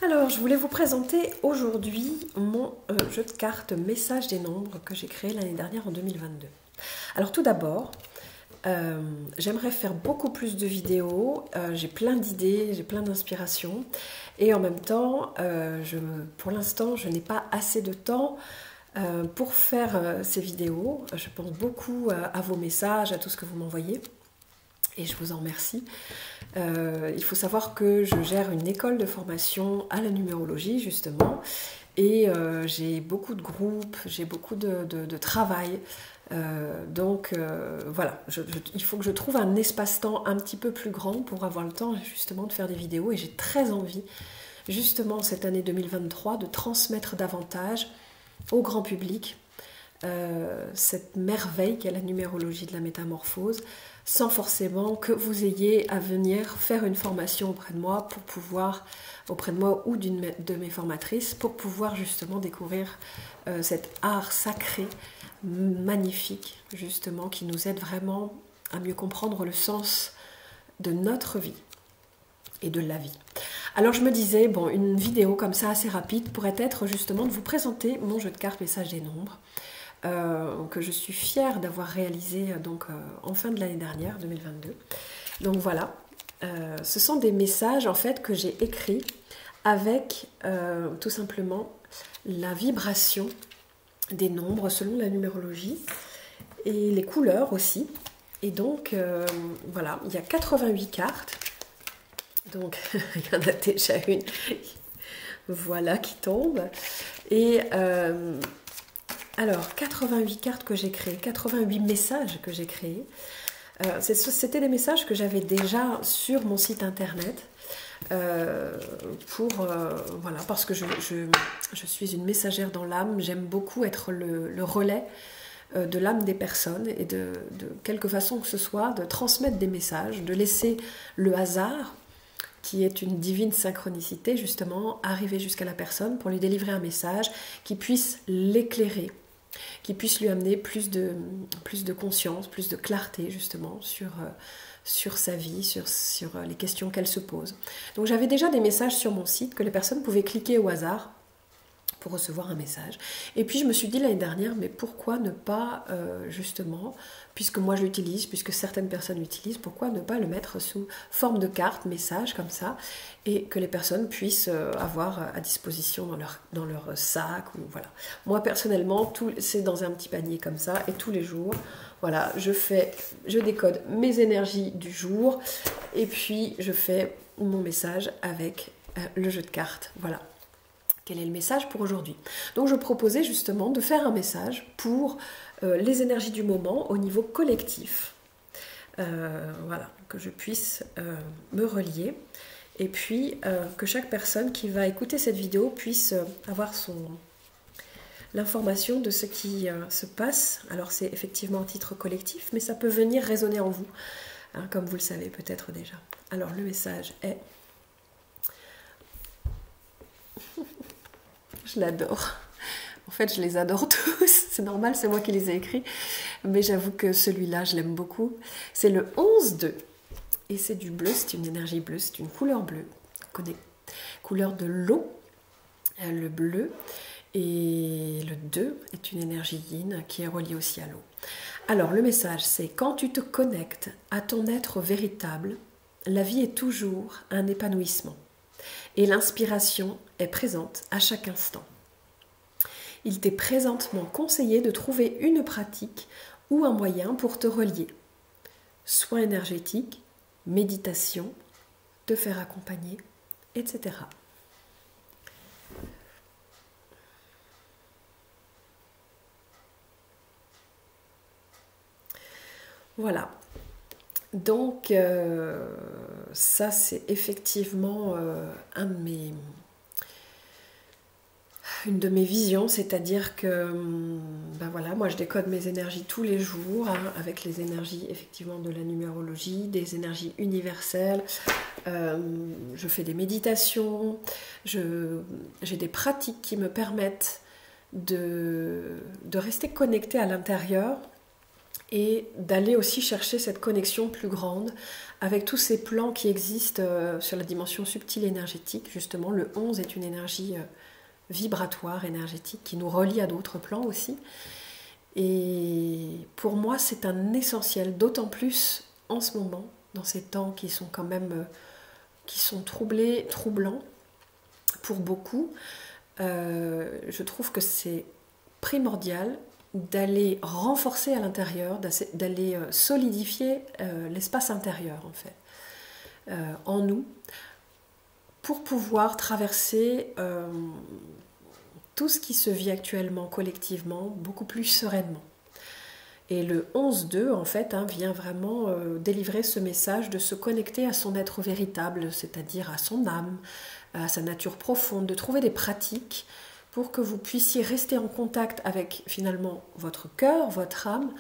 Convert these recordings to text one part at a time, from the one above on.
Alors, je voulais vous présenter aujourd'hui mon jeu de cartes Message des nombres que j'ai créé l'année dernière en 2022. Alors tout d'abord, j'aimerais faire beaucoup plus de vidéos, j'ai plein d'idées, j'ai plein d'inspirations et en même temps, pour l'instant, je n'ai pas assez de temps pour faire ces vidéos. Je pense beaucoup à vos messages, à tout ce que vous m'envoyez. Et je vous en remercie. Il faut savoir que je gère une école de formation à la numérologie, justement, et j'ai beaucoup de groupes, j'ai beaucoup de travail. Voilà, il faut que je trouve un espace-temps un petit peu plus grand pour avoir le temps, justement, de faire des vidéos. Et j'ai très envie, justement, cette année 2023, de transmettre davantage au grand public cette merveille qu'est la numérologie de la métamorphose, sans forcément que vous ayez à venir faire une formation auprès de moi ou d'une de mes formatrices pour pouvoir justement découvrir cet art sacré, magnifique, justement, qui nous aide vraiment à mieux comprendre le sens de notre vie et de la vie. Alors je me disais, bon, une vidéo comme ça assez rapide pourrait être justement de vous présenter mon jeu de cartes Message des nombres, que je suis fière d'avoir réalisé en fin de l'année dernière, 2022. Donc voilà, ce sont des messages en fait que j'ai écrits avec tout simplement la vibration des nombres selon la numérologie et les couleurs aussi. Et donc voilà, il y a 88 cartes. Donc il y en a déjà une, voilà, qui tombe. Et alors, 88 cartes que j'ai créées, 88 messages que j'ai créés. C'était des messages que j'avais déjà sur mon site internet voilà, parce que je suis une messagère dans l'âme. J'aime beaucoup être le relais de l'âme des personnes et de quelque façon que ce soit, de transmettre des messages, de laisser le hasard, qui est une divine synchronicité, justement, arriver jusqu'à la personne pour lui délivrer un message qui puisse l'éclairer, qui puisse lui amener plus de conscience, plus de clarté, justement, sur sa vie, sur les questions qu'elle se pose. Donc j'avais déjà des messages sur mon site que les personnes pouvaient cliquer au hasard pour recevoir un message. Et puis je me suis dit l'année dernière, mais pourquoi ne pas, justement, puisque moi je l'utilise, puisque certaines personnes l'utilisent, pourquoi ne pas le mettre sous forme de carte, message, comme ça, et que les personnes puissent avoir à disposition dans leur sac, ou voilà. Moi personnellement, c'est dans un petit panier comme ça, et tous les jours, voilà, je décode mes énergies du jour, et puis je fais mon message avec le jeu de cartes, voilà. Quel est le message pour aujourd'hui? Donc je proposais justement de faire un message pour les énergies du moment au niveau collectif. Voilà, que je puisse me relier et puis que chaque personne qui va écouter cette vidéo puisse avoir l'information de ce qui se passe. Alors c'est effectivement un titre collectif, mais ça peut venir résonner en vous, hein, comme vous le savez peut-être déjà. Alors le message est... Je l'adore. En fait, je les adore tous. C'est normal, c'est moi qui les ai écrits. Mais j'avoue que celui-là, je l'aime beaucoup. C'est le 11-2. Et c'est du bleu, c'est une énergie bleue, c'est une couleur bleue. On connaît. Couleur de l'eau, le bleu. Et le 2 est une énergie yin qui est reliée aussi à l'eau. Alors, le message, c'est quand tu te connectes à ton être véritable, la vie est toujours un épanouissement. Et l'inspiration est présente à chaque instant. Il t'est présentement conseillé de trouver une pratique ou un moyen pour te relier. Soins énergétiques, méditation, te faire accompagner, etc. Voilà. Donc, ça c'est effectivement une de mes visions, c'est-à-dire que ben voilà, moi je décode mes énergies tous les jours, hein, avec les énergies effectivement de la numérologie, des énergies universelles, je fais des méditations, j'ai des pratiques qui me permettent de rester connectée à l'intérieur et d'aller aussi chercher cette connexion plus grande avec tous ces plans qui existent sur la dimension subtile énergétique. Justement, le 11 est une énergie vibratoire, énergétique, qui nous relie à d'autres plans aussi. Et pour moi, c'est un essentiel, d'autant plus en ce moment, dans ces temps qui sont quand même qui sont troublants pour beaucoup. Je trouve que c'est primordial d'aller renforcer à l'intérieur, d'aller solidifier l'espace intérieur en fait, en nous, pour pouvoir traverser tout ce qui se vit actuellement collectivement beaucoup plus sereinement. Et le 11-2 en fait vient vraiment délivrer ce message de se connecter à son être véritable, c'est-à-dire à son âme, à sa nature profonde, de trouver des pratiques pour que vous puissiez rester en contact avec finalement votre cœur, votre âme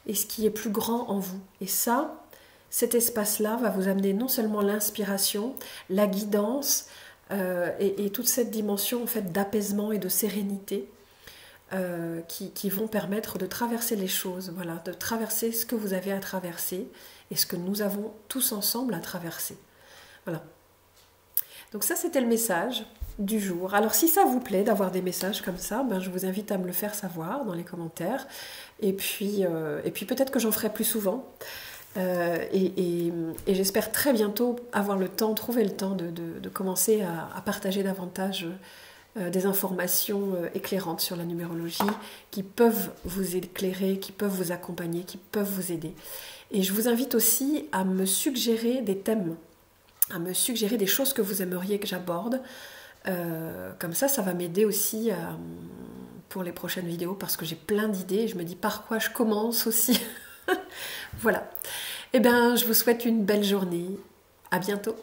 et ce qui est plus grand en vous. Et ça, cet espace-là va vous amener non seulement l'inspiration, la guidance et toute cette dimension en fait d'apaisement et de sérénité qui vont permettre de traverser les choses, voilà, de traverser ce que vous avez à traverser et ce que nous avons tous ensemble à traverser. Voilà. Donc ça, c'était le message du jour. Alors si ça vous plaît d'avoir des messages comme ça, je vous invite à me le faire savoir dans les commentaires. Et puis peut-être que j'en ferai plus souvent. Et j'espère très bientôt avoir le temps, trouver le temps de commencer à partager davantage des informations éclairantes sur la numérologie qui peuvent vous éclairer, qui peuvent vous accompagner, qui peuvent vous aider. Et je vous invite aussi à me suggérer des thèmes, à me suggérer des choses que vous aimeriez que j'aborde. Comme ça va m'aider aussi pour les prochaines vidéos parce que j'ai plein d'idées et je me dis par quoi je commence aussi. Voilà. Eh bien, je vous souhaite une belle journée. À bientôt.